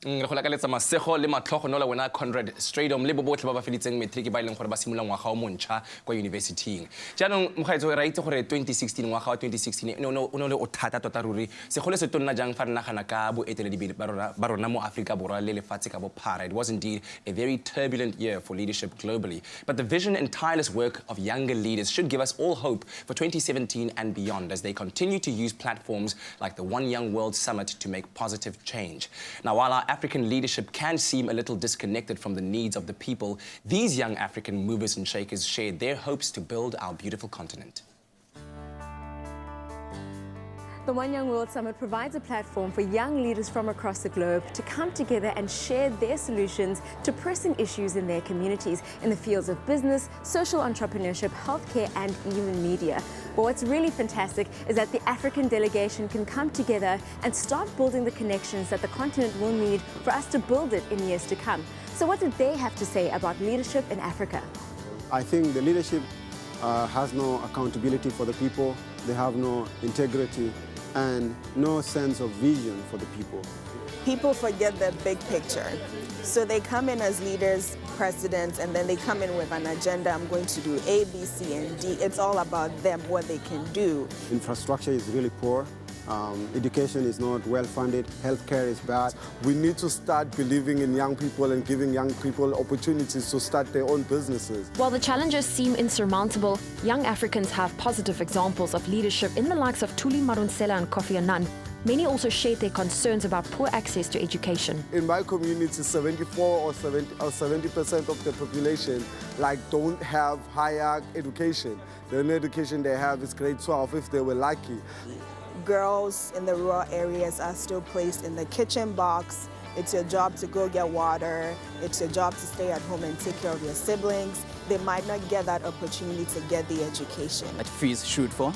Re go lakaletsa masego le matlhogo no la wena Conrad Stradom le bobotlhe ba ba felitseng matric ba ileng gore ba simolola ngwaga o montšha kwa yunibesithing. Jaanong mogaetso ra itse gore 2016 ngwaga wa 2016 o ne o thata tota ruri segolo se tonna jang fa re nagana ka boeteledipele ba rona mo Afrika Borwa le lefatshe ka bophara. It was indeed a very turbulent year for leadership globally. But the vision and tireless work of younger leaders should give us all hope for 2017 and beyond as they continue to use platforms like the One Young World Summit to make positive change. Now, while our African leadership can seem a little disconnected from the needs of the people, these young African movers and shakers share their hopes to build our beautiful continent. The One Young World Summit provides a platform for young leaders from across the globe to come together and share their solutions to pressing issues in their communities in the fields of business, social entrepreneurship, healthcare, and even media. But what's really fantastic is that the African delegation can come together and start building the connections that the continent will need for us to build it in years to come. So what did they have to say about leadership in Africa? I think the leadership has no accountability for the people. They have no integrity and no sense of vision for the people. People forget the big picture. So they come in as leaders, presidents, and then they come in with an agenda. I'm going to do A, B, C, and D. It's all about them, what they can do. Infrastructure is really poor. Education is not well funded. Healthcare is bad. We need to start believing in young people and giving young people opportunities to start their own businesses. While the challenges seem insurmountable, young Africans have positive examples of leadership in the likes of Thuli Madonsela and Kofi Annan. Many also shared their concerns about poor access to education. In my community, 74 or 70% of the population don't have higher education. The only education they have is grade 12 if they were lucky. Girls in the rural areas are still placed in the kitchen box. It's your job to go get water. It's your job to stay at home and take care of your siblings. They might not get that opportunity to get the education. That fees shoot for.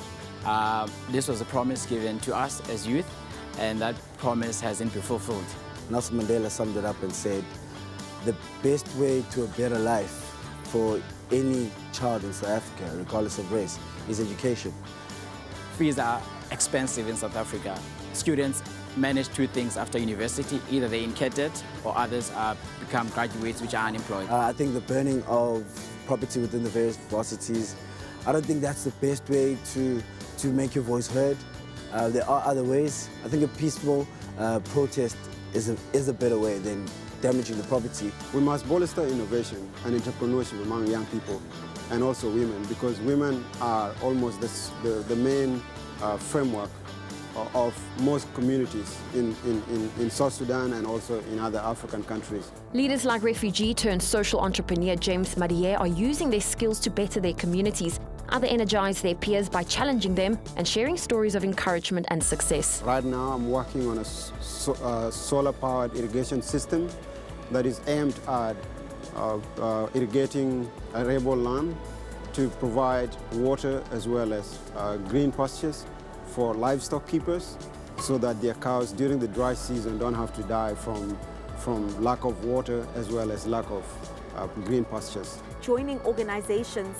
This was a promise given to us as youth, and that promise hasn't been fulfilled. Nelson Mandela summed it up and said, the best way to a better life for any child in South Africa, regardless of race, is education. Fees are expensive in South Africa. Students manage two things after university. Either they're in cadet or others become graduates which are unemployed. I think the burning of property within the various varsities, I don't think that's the best way to make your voice heard. There are other ways. I think a peaceful protest is a better way than damaging the property. We must bolster innovation and entrepreneurship among young people and also women, because women are almost the main framework of most communities in South Sudan and also in other African countries. Leaders like refugee turned social entrepreneur James Madier are using their skills to better their communities. Others energize their peers by challenging them and sharing stories of encouragement and success. Right now I'm working on a solar-powered irrigation system that is aimed at irrigating arable land to provide water as well as green pastures for livestock keepers so that their cows during the dry season don't have to die from lack of water as well as lack of green pastures. Joining organizations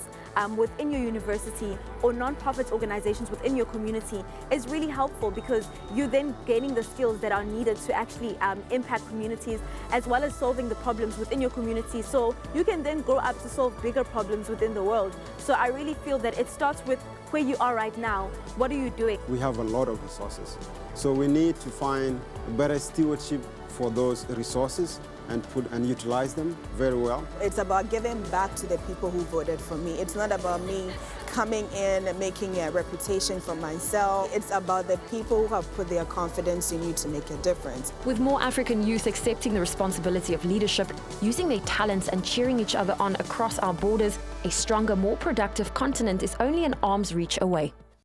within your university or non-profit organizations within your community is really helpful, because you're then gaining the skills that are needed to actually impact communities as well as solving the problems within your community, so you can then grow up to solve bigger problems within the world. So I really feel that it starts with where you are right now. What are you doing? We have a lot of resources, so we need to find better stewardship for those resources and utilize them very well. It's about giving back to the people who voted for me. It's not about me coming in and making a reputation for myself. It's about the people who have put their confidence in you to make a difference. With more African youth accepting the responsibility of leadership, using their talents and cheering each other on across our borders, a stronger, more productive continent is only an arm's reach away.